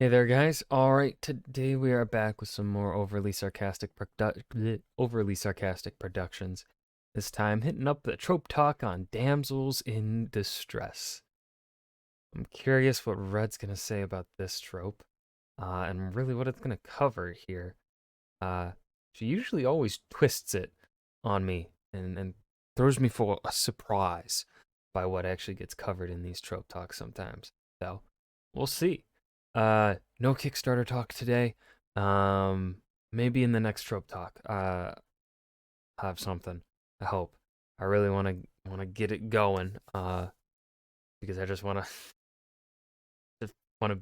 Hey there, guys. All right, today we are back with some more overly sarcastic productions. This time, hitting up the trope talk on damsels in distress. I'm curious what Red's gonna say about this trope, and really what it's gonna cover here. Uh, she usually always twists it on me and throws me for a surprise by what actually gets covered in these trope talks sometimes. So, we'll see. No Kickstarter talk today. Maybe in the next trope talk. Have something. I hope. I really wanna get it going. Because I just just wanna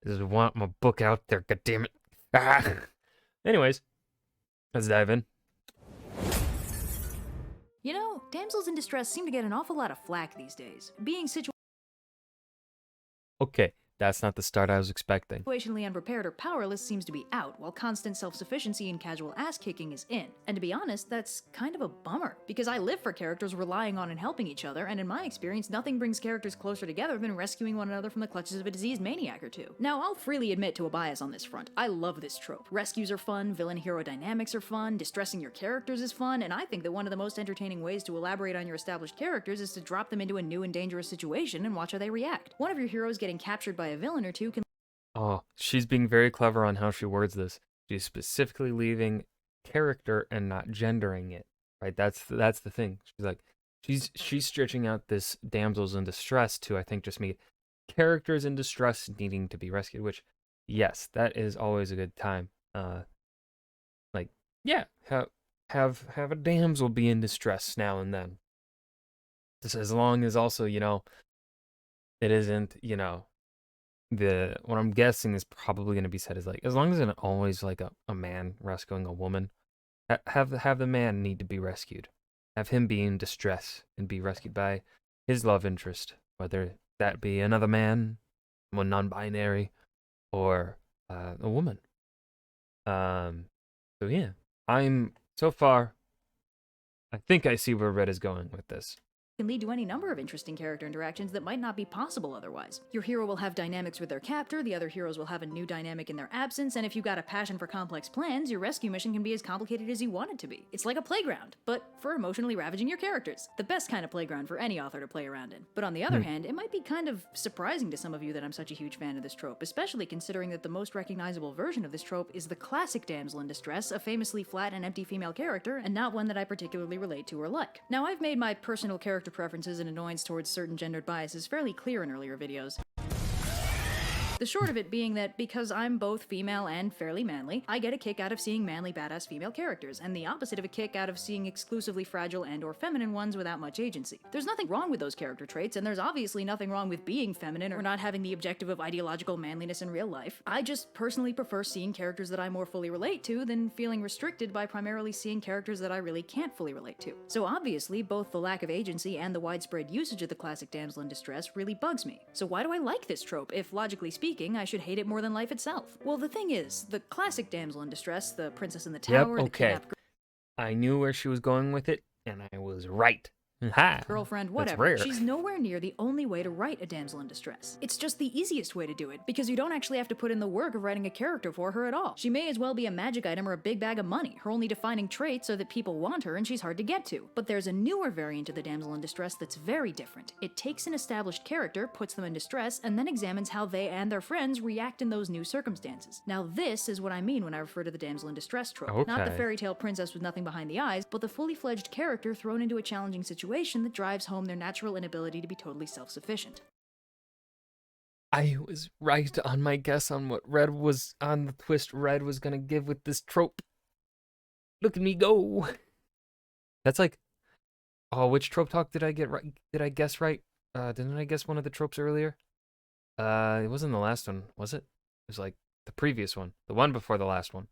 just want my book out there. God damn it. Ah. Anyways, let's dive in. You know, damsels in distress seem to get an awful lot of flack these days. Being Okay, that's not the start I was expecting. situationally unprepared or powerless seems to be out, while constant self-sufficiency and casual ass-kicking is in. And to be honest, that's kind of a bummer, because I live for characters relying on and helping each other, and in my experience, nothing brings characters closer together than rescuing one another from the clutches of a diseased maniac or two. Now, I'll freely admit to a bias on this front. I love this trope. Rescues are fun, villain-hero dynamics are fun, distressing your characters is fun, and I think that one of the most entertaining ways to elaborate on your established characters is to drop them into a new and dangerous situation and watch how they react. One of your heroes getting captured by a villain or two can Oh, she's being very clever on how she words this. She's specifically leaving character and not gendering it. Right? That's the thing. She's like she's stretching out this damsels in distress to I think just mean characters in distress needing to be rescued, which yes, that is always a good time. Like yeah, have a damsel be in distress now and then. Just as long as also, it isn't, the what I'm guessing is probably going to be said is like as long as it's always like a man rescuing a woman, have the man need to be rescued, have him be in distress and be rescued by his love interest, whether that be another man, one non-binary, or a woman. Um, so yeah, I'm so far. I think I see where Red is going with this. can lead to any number of interesting character interactions that might not be possible otherwise. Your hero will have dynamics with their captor, the other heroes will have a new dynamic in their absence, and if you've got a passion for complex plans, your rescue mission can be as complicated as you want it to be. It's like a playground, but for emotionally ravaging your characters. The best kind of playground for any author to play around in. But on the other hand, it might be kind of surprising to some of you that I'm such a huge fan of this trope, especially considering that the most recognizable version of this trope is the classic damsel in distress, a famously flat and empty female character, and not one that I particularly relate to or like. Now, I've made my personal character preferences and annoyance towards certain gendered biases fairly clear in earlier videos. The short of it being that because I'm both female and fairly manly, I get a kick out of seeing manly badass female characters, and the opposite of a kick out of seeing exclusively fragile and or feminine ones without much agency. There's nothing wrong with those character traits, and there's obviously nothing wrong with being feminine or not having the objective of ideological manliness in real life. I just personally prefer seeing characters that I more fully relate to than feeling restricted by primarily seeing characters that I really can't fully relate to. So obviously, both the lack of agency and the widespread usage of the classic damsel in distress really bugs me. So why do I like this trope if, logically speaking, I should hate it more than life itself? Well, the thing is, the classic damsel in distress, the princess in the tower, Yep. the Okay. kidnapped I knew where she was going with it, and I was right. Ha! girlfriend, That's whatever. rare. She's nowhere near the only way to write a damsel in distress. It's just the easiest way to do it, because you don't actually have to put in the work of writing a character for her at all. She may as well be a magic item or a big bag of money. Her only defining traits are that people want her and she's hard to get to. But there's a newer variant of the damsel in distress that's very different. It takes an established character, puts them in distress, and then examines how they and their friends react in those new circumstances. Now this is what I mean when I refer to the damsel in distress trope. Not the Okay. fairy tale princess with nothing behind the eyes, but the fully fledged character thrown into a challenging situation that drives home their natural inability to be totally self-sufficient. I was right on my guess on what Red was on the twist Red was gonna give with this trope. Look at me go. That's like, oh, which trope talk did I get right? Did I guess right? Didn't I guess one of the tropes earlier? It wasn't the last one, was it? It was like the previous one, the one before the last one.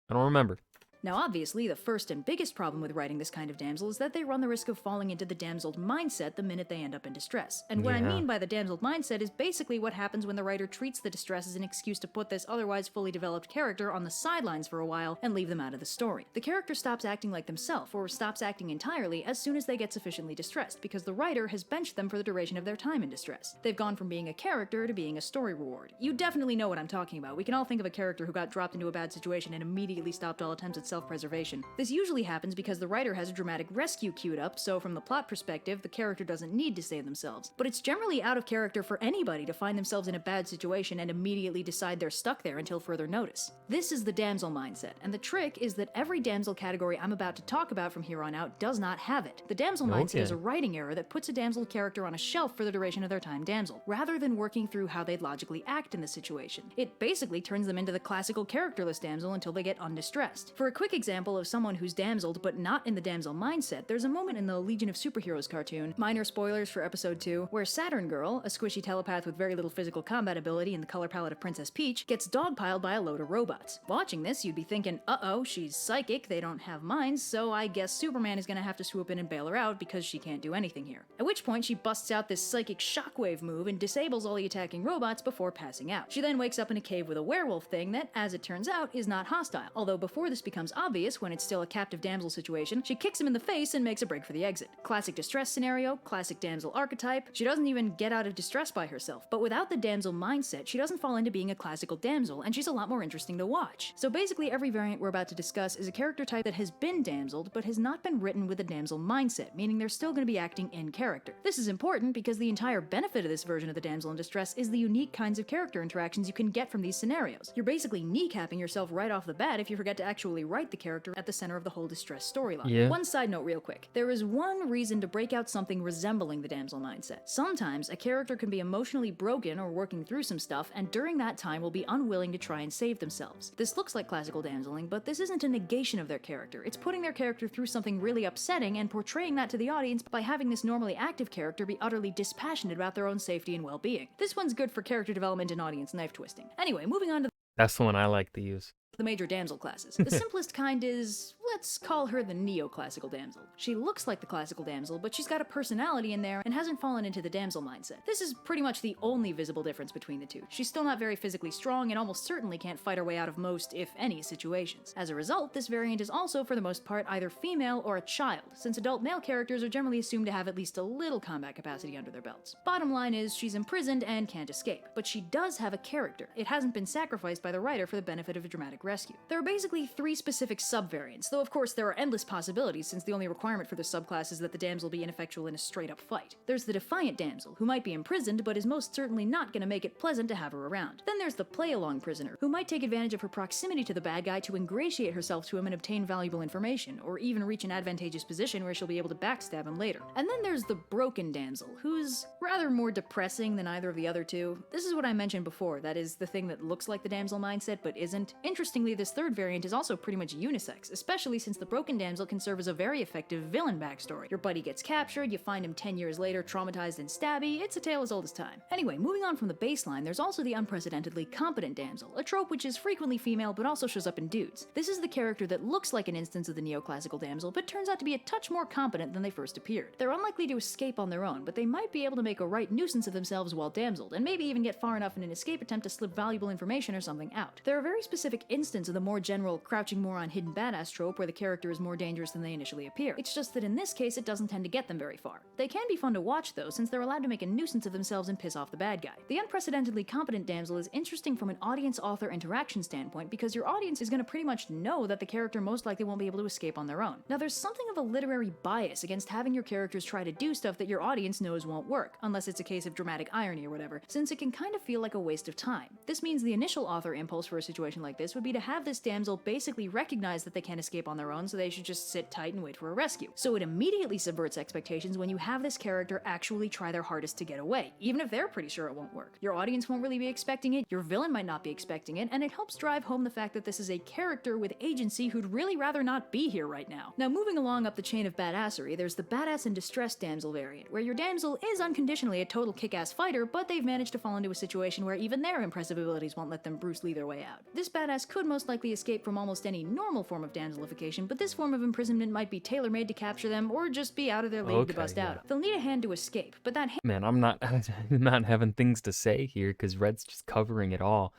I don't remember. Now obviously, the first and biggest problem with writing this kind of damsel is that they run the risk of falling into the damseled mindset the minute they end up in distress. And what I mean by the damseled mindset is basically what happens when the writer treats the distress as an excuse to put this otherwise fully developed character on the sidelines for a while and leave them out of the story. The character stops acting like themselves, or stops acting entirely as soon as they get sufficiently distressed, because the writer has benched them for the duration of their time in distress. They've gone from being a character to being a story reward. You definitely know what I'm talking about. We can all think of a character who got dropped into a bad situation and immediately stopped all attempts at self-preservation. This usually happens because the writer has a dramatic rescue queued up, so from the plot perspective, the character doesn't need to save themselves. But it's generally out of character for anybody to find themselves in a bad situation and immediately decide they're stuck there until further notice. This is the damsel mindset, and the trick is that every damsel category I'm about to talk about from here on out does not have it. The damsel mindset is a writing error that puts a damsel character on a shelf for the duration of their time damsel, rather than working through how they'd logically act in the situation. It basically turns them into the classical characterless damsel until they get undistressed. For a quick example of someone who's damseled but not in the damsel mindset, there's a moment in the Legion of Superheroes cartoon, minor spoilers for episode 2, where Saturn Girl, a squishy telepath with very little physical combat ability in the color palette of Princess Peach, gets dogpiled by a load of robots. Watching this, you'd be thinking, uh-oh, she's psychic, they don't have minds, so I guess Superman is gonna have to swoop in and bail her out because she can't do anything here. At which point she busts out this psychic shockwave move and disables all the attacking robots before passing out. She then wakes up in a cave with a werewolf thing that, as it turns out, is not hostile. Although before this becomes obvious, when it's still a captive damsel situation, she kicks him in the face and makes a break for the exit. Classic distress scenario, classic damsel archetype. She doesn't even get out of distress by herself. But without the damsel mindset, she doesn't fall into being a classical damsel, and she's a lot more interesting to watch. So basically every variant we're about to discuss is a character type that has been damseled, but has not been written with a damsel mindset, meaning they're still going to be acting in character. This is important because the entire benefit of this version of the damsel in distress is the unique kinds of character interactions you can get from these scenarios. You're basically kneecapping yourself right off the bat if you forget to actually write the character at the center of the whole distress storyline. One side note real quick. There is one reason to break out something resembling the damsel mindset. Sometimes a character can be emotionally broken or working through some stuff, and during that time will be unwilling to try and save themselves. This looks like classical damseling, but this isn't a negation of their character. It's putting their character through something really upsetting and portraying that to the audience by having this normally active character be utterly dispassionate about their own safety and well-being. This one's good for character development and audience knife twisting. Anyway, moving on to That's the one I like to use. the major damsel classes. The simplest kind is, let's call her the neoclassical damsel. She looks like the classical damsel, but she's got a personality in there and hasn't fallen into the damsel mindset. This is pretty much the only visible difference between the two. She's still not very physically strong and almost certainly can't fight her way out of most, if any, situations. As a result, this variant is also, for the most part, either female or a child, since adult male characters are generally assumed to have at least a little combat capacity under their belts. Bottom line is, she's imprisoned and can't escape, but she does have a character. It hasn't been sacrificed by the writer for the benefit of a dramatic rescue. There are basically 3 specific subvariants, though of course there are endless possibilities since the only requirement for this subclass is that the damsel be ineffectual in a straight-up fight. There's the defiant damsel, who might be imprisoned but is most certainly not going to make it pleasant to have her around. Then there's the play-along prisoner, who might take advantage of her proximity to the bad guy to ingratiate herself to him and obtain valuable information, or even reach an advantageous position where she'll be able to backstab him later. And then there's the broken damsel, who's rather more depressing than either of the other two. This is what I mentioned before, that is, the thing that looks like the damsel mindset but isn't. Interestingly, this third variant is also pretty much unisex, especially since the broken damsel can serve as a very effective villain backstory. Your buddy gets captured, you find him 10 years later traumatized and stabby, it's a tale as old as time. Anyway, moving on from the baseline, there's also the unprecedentedly competent damsel, a trope which is frequently female but also shows up in dudes. This is the character that looks like an instance of the neoclassical damsel, but turns out to be a touch more competent than they first appeared. They're unlikely to escape on their own, but they might be able to make a right nuisance of themselves while damseled, and maybe even get far enough in an escape attempt to slip valuable information or something out. There are very specific instances of the more general crouching moron hidden badass trope where the character is more dangerous than they initially appear. It's just that in this case it doesn't tend to get them very far. They can be fun to watch though, since they're allowed to make a nuisance of themselves and piss off the bad guy. The unprecedentedly competent damsel is interesting from an audience-author interaction standpoint because your audience is going to pretty much know that the character most likely won't be able to escape on their own. Now there's something of a literary bias against having your characters try to do stuff that your audience knows won't work, unless it's a case of dramatic irony or whatever, since it can kind of feel like a waste of time. This means the initial author impulse for a situation like this would be to have this damsel basically recognize that they can't escape on their own, so they should just sit tight and wait for a rescue. So it immediately subverts expectations when you have this character actually try their hardest to get away, even if they're pretty sure it won't work. Your audience won't really be expecting it, your villain might not be expecting it, and it helps drive home the fact that this is a character with agency who'd really rather not be here right now. Now moving along up the chain of badassery, there's the badass and distressed damsel variant, where your damsel is unconditionally a total kick-ass fighter, but they've managed to fall into a situation where even their impressive abilities won't let them Bruce Lee their way out. This badass could could most likely escape from almost any normal form of damselification, but this form of imprisonment might be tailor-made to capture them, or just be out of their league to bust out of. They'll need a hand to escape, but that Man, I'm not not having things to say here because Red's just covering it all.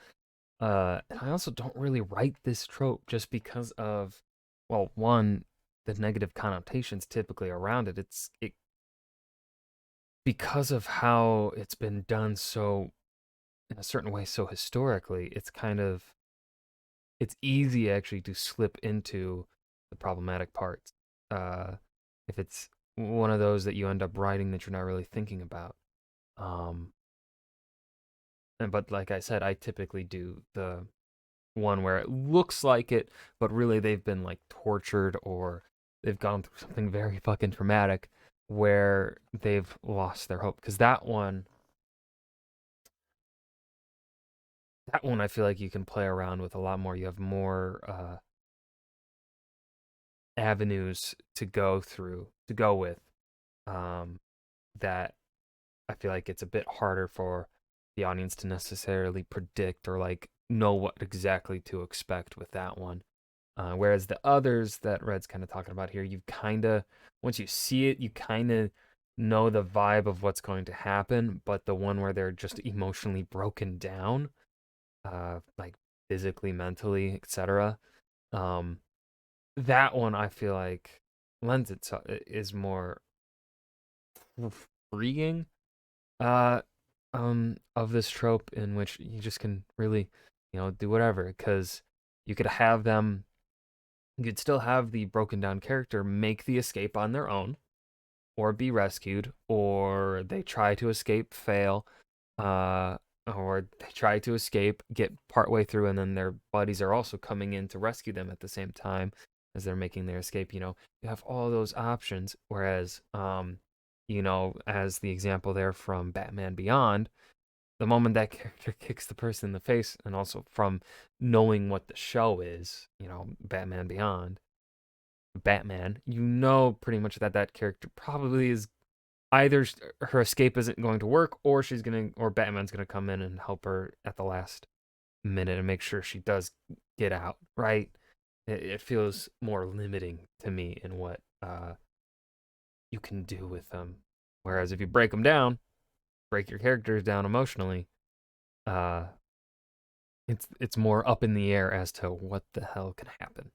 And I also don't really write this trope just because of, well, one, the negative connotations typically around it. It because of how it's been done so in a certain way so historically, it's easy actually to slip into the problematic parts. If it's one of those that you end up writing that you're not really thinking about. But like I said, I typically do the one where it looks like it, but really they've been like tortured or they've gone through something very fucking traumatic where they've lost their hope. Because that one I feel like you can play around with a lot more. You have more avenues to go with. That I feel like it's a bit harder for the audience to necessarily predict or like know what exactly to expect with that one. Whereas the others that Red's kind of talking about here, you kind of, once you see it, you kind of know the vibe of what's going to happen. But the one where they're just emotionally broken down, like physically, mentally, etc. That one I feel like lends itself is more freeing of this trope in which you just can really, do whatever, because you could have them, you could still have the broken down character make the escape on their own or be rescued, or they try to escape, fail, or they try to escape, get partway through, and then their buddies are also coming in to rescue them at the same time as they're making their escape. You have all those options, whereas as the example there from Batman Beyond, the moment that character kicks the person in the face, and also from knowing what the show is, Batman Beyond, Batman, pretty much that character probably is either her escape isn't going to work, or Batman's gonna come in and help her at the last minute and make sure she does get out, right? It feels more limiting to me in what you can do with them. Whereas if you break your characters down emotionally, it's more up in the air as to what the hell can happen.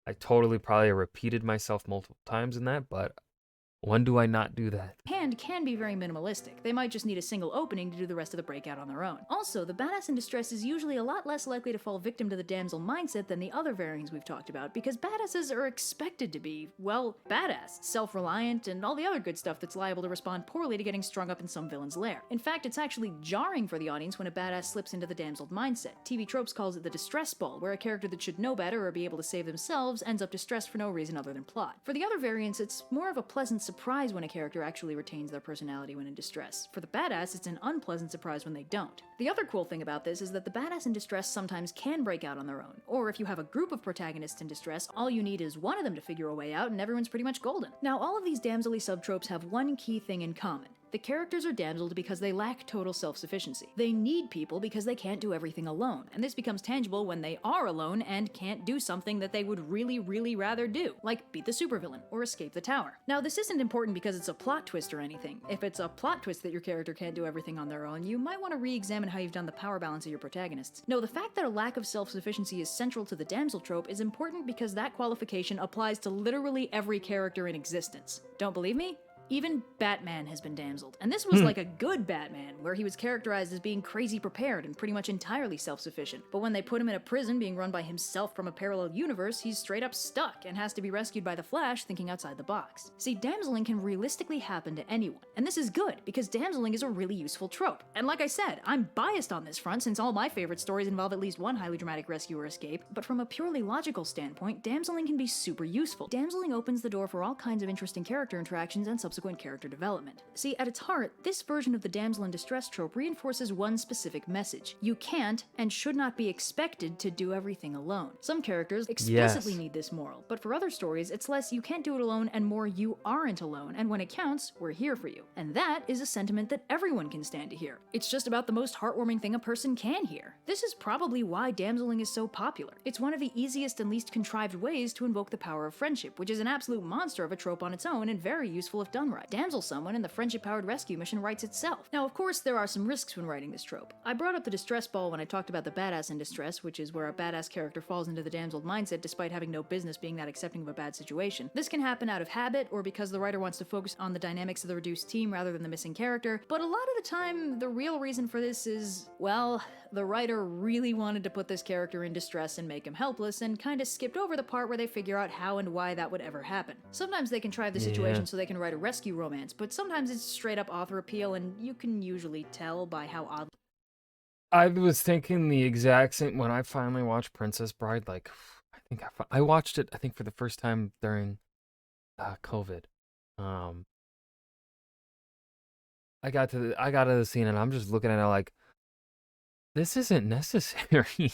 I totally probably repeated myself multiple times in that, but when do I not do that? hand can be very minimalistic. They might just need a single opening to do the rest of the breakout on their own. Also, the badass in distress is usually a lot less likely to fall victim to the damsel mindset than the other variants we've talked about, because badasses are expected to be, well, badass, self-reliant, and all the other good stuff that's liable to respond poorly to getting strung up in some villain's lair. In fact, it's actually jarring for the audience when a badass slips into the damsel mindset. TV Tropes calls it the distress ball, where a character that should know better or be able to save themselves ends up distressed for no reason other than plot. For the other variants, it's more of a pleasant surprise when a character actually retains their personality when in distress. For the badass, it's an unpleasant surprise when they don't. The other cool thing about this is that the badass in distress sometimes can break out on their own, or if you have a group of protagonists in distress, all you need is one of them to figure a way out and everyone's pretty much golden. Now, all of these damsel-y subtropes have one key thing in common. The characters are damseled because they lack total self-sufficiency. They need people because they can't do everything alone, and this becomes tangible when they are alone and can't do something that they would really, really rather do, like beat the supervillain or escape the tower. Now, this isn't important because it's a plot twist or anything. If it's a plot twist that your character can't do everything on their own, you might want to re-examine how you've done the power balance of your protagonists. No, the fact that a lack of self-sufficiency is central to the damsel trope is important because that qualification applies to literally every character in existence. Don't believe me? Even Batman has been damseled, and this was like a good Batman, where he was characterized as being crazy prepared and pretty much entirely self-sufficient. But when they put him in a prison being run by himself from a parallel universe, he's straight up stuck and has to be rescued by the Flash thinking outside the box. See, damseling can realistically happen to anyone, and this is good, because damseling is a really useful trope. And like I said, I'm biased on this front since all my favorite stories involve at least one highly dramatic rescue or escape, but from a purely logical standpoint, damseling can be super useful. Damseling opens the door for all kinds of interesting character interactions and subsequent subsequent character development. See, at its heart, this version of the damsel in distress trope reinforces one specific message. You can't and should not be expected to do everything alone. Some characters explicitly Yes. need this moral, but for other stories, it's less you can't do it alone and more you aren't alone, and when it counts, we're here for you. And that is a sentiment that everyone can stand to hear. It's just about the most heartwarming thing a person can hear. This is probably why damseling is so popular. It's one of the easiest and least contrived ways to invoke the power of friendship, which is an absolute monster of a trope on its own and very useful if done right. Damsel someone and the friendship-powered rescue mission writes itself. Now, of course, there are some risks when writing this trope. I brought up the distress ball when I talked about the badass in distress, which is where a badass character falls into the damsel mindset despite having no business being that accepting of a bad situation. This can happen out of habit or because the writer wants to focus on the dynamics of the reduced team rather than the missing character, but a lot of the time, the real reason for this is, well, the writer really wanted to put this character in distress and make him helpless, and kinda skipped over the part where they figure out how and why that would ever happen. Sometimes they contrive the situation so they can write a rescue romance, but sometimes it's straight up author appeal, and you can usually tell by how odd. I was thinking the exact same when I finally watched Princess Bride. Like, I watched it, I think, for the first time during COVID. I got to the scene and I'm just looking at it like, this isn't necessary.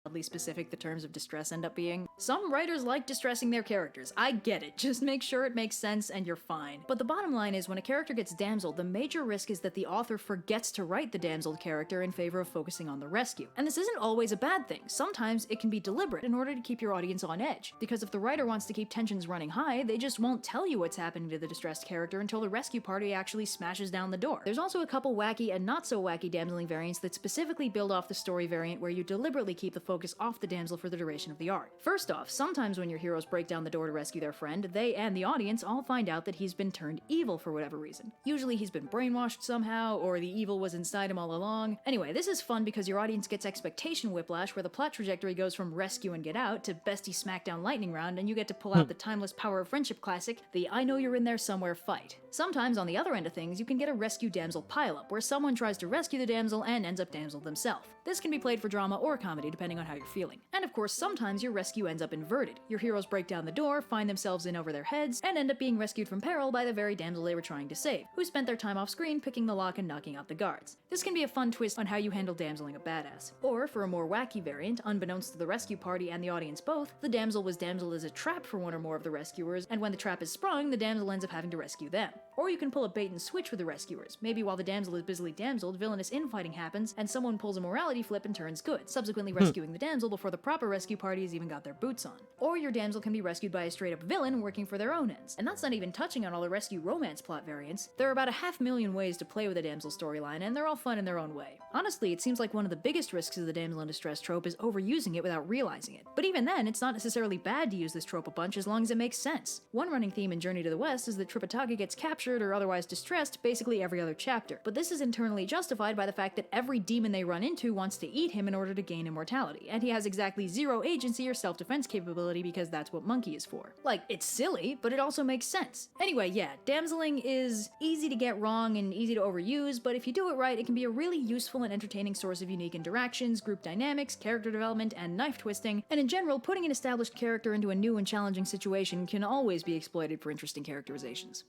Oddly specific the terms of distress end up being. Some writers like distressing their characters. I get it. Just make sure it makes sense and you're fine. But the bottom line is when a character gets damseled, the major risk is that the author forgets to write the damseled character in favor of focusing on the rescue. And this isn't always a bad thing. Sometimes it can be deliberate in order to keep your audience on edge. Because if the writer wants to keep tensions running high, they just won't tell you what's happening to the distressed character until the rescue party actually smashes down the door. There's also a couple wacky and not so wacky damseling variants that specifically build off the story variant where you deliberately keep the focus off the damsel for the duration of the arc. First off, sometimes when your heroes break down the door to rescue their friend, they and the audience all find out that he's been turned evil for whatever reason. Usually he's been brainwashed somehow, or the evil was inside him all along. Anyway, this is fun because your audience gets expectation whiplash where the plot trajectory goes from rescue and get out to bestie smackdown lightning round, and you get to pull out the timeless power of friendship classic, the I know you're in there somewhere fight. Sometimes on the other end of things, you can get a rescue damsel pileup, where someone tries to rescue the damsel and ends up damseled themselves. This can be played for drama or comedy depending on how you're feeling. And of course, sometimes your rescue ends up inverted. Your heroes break down the door, find themselves in over their heads, and end up being rescued from peril by the very damsel they were trying to save, who spent their time off screen picking the lock and knocking out the guards. This can be a fun twist on how you handle damseling a badass. Or, for a more wacky variant, unbeknownst to the rescue party and the audience both, the damsel was damseled as a trap for one or more of the rescuers, and when the trap is sprung, the damsel ends up having to rescue them. Or you can pull a bait and switch with the rescuers. Maybe while the damsel is busily damseled, villainous infighting happens, and someone pulls a morality flip and turns good, subsequently rescuing the damsel before the proper rescue party has even got their boots on. Or your damsel can be rescued by a straight-up villain working for their own ends. And that's not even touching on all the rescue romance plot variants. There are about 500,000 ways to play with a damsel storyline, and they're all fun in their own way. Honestly, it seems like one of the biggest risks of the damsel in distress trope is overusing it without realizing it. But even then, it's not necessarily bad to use this trope a bunch as long as it makes sense. One running theme in Journey to the West is that Tripitaka gets captured or otherwise distressed basically every other chapter. But this is internally justified by the fact that every demon they run into wants to eat him in order to gain immortality, and he has exactly zero agency or self-defense capability because that's what Monkey is for. Like, it's silly, but it also makes sense. Anyway, yeah, damseling is easy to get wrong and easy to overuse, but if you do it right, it can be a really useful and entertaining source of unique interactions, group dynamics, character development, and knife twisting, and in general, putting an established character into a new and challenging situation can always be exploited for interesting characterizations.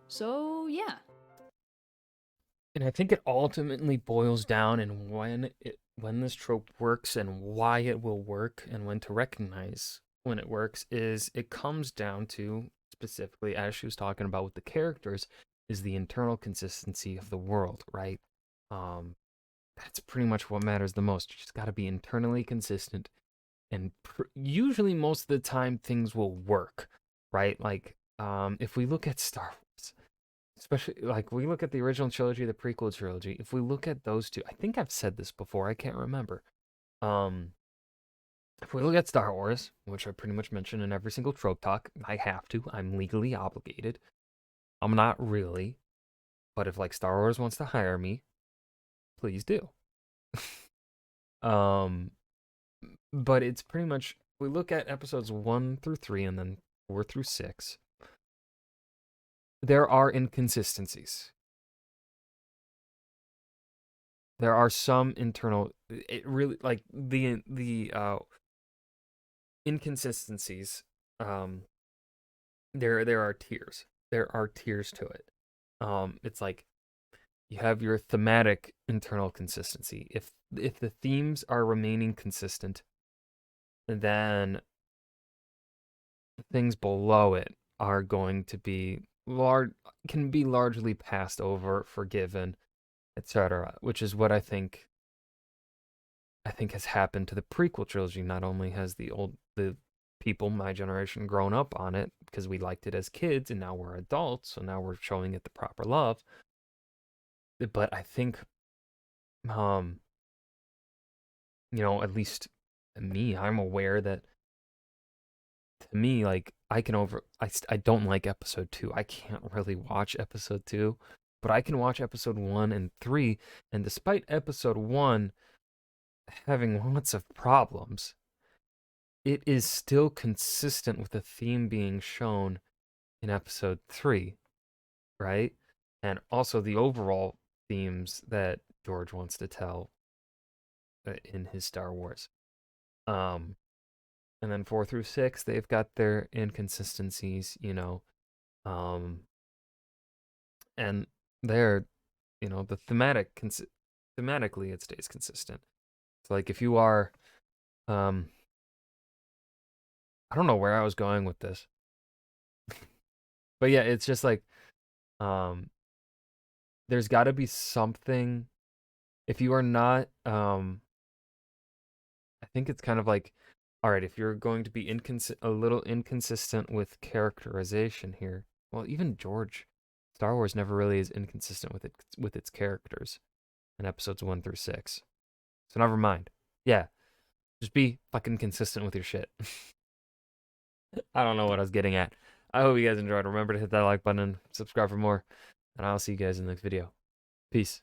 So, yeah. And I think it ultimately boils down in when this trope works and why it will work and when to recognize when it works is it comes down to, specifically as she was talking about with the characters, is the internal consistency of the world, right? That's pretty much what matters the most. You just got to be internally consistent, and usually most of the time things will work, right? Like if we look at Star Wars, especially like we look at the original trilogy, the prequel trilogy, if we look at those two, I think I've said this before, I can't remember. If we look at Star Wars, which I pretty much mention in every single trope talk, I have to, I'm legally obligated. I'm not really, but if like Star Wars wants to hire me, please do. But it's pretty much, we look at episodes 1 through 3 and then 4 through 6. There are inconsistencies. There are some internal, it really, like, the inconsistencies, there are tiers. there are tiers to it. It's like you have your thematic internal consistency. If the themes are remaining consistent, then things below it are going to be large can be largely passed over, forgiven, etc. Which is what I think has happened to the prequel trilogy. Not only has the people my generation grown up on it because we liked it as kids and now we're adults, so now we're showing it the proper love. But I think um at least me, I'm aware that to me, like I don't like episode 2. I can't really watch episode 2, but I can watch episode 1 and 3, and despite episode 1 having lots of problems, it is still consistent with the theme being shown in episode 3, right? And also the overall themes that George wants to tell in his Star Wars. Um, and then 4 through 6, they've got their inconsistencies, um, and they're, the thematically it stays consistent. So like if you are, um, I don't know where I was going with this, but yeah, it's just like, um, there's got to be something. If you are not, I think it's kind of like, all right, if you're going to be a little inconsistent with characterization here, well, even George, Star Wars never really is inconsistent with its characters in episodes 1 through 6. So never mind. Yeah, just be fucking consistent with your shit. I don't know what I was getting at. I hope you guys enjoyed. Remember to hit that like button, subscribe for more, and I'll see you guys in the next video. Peace.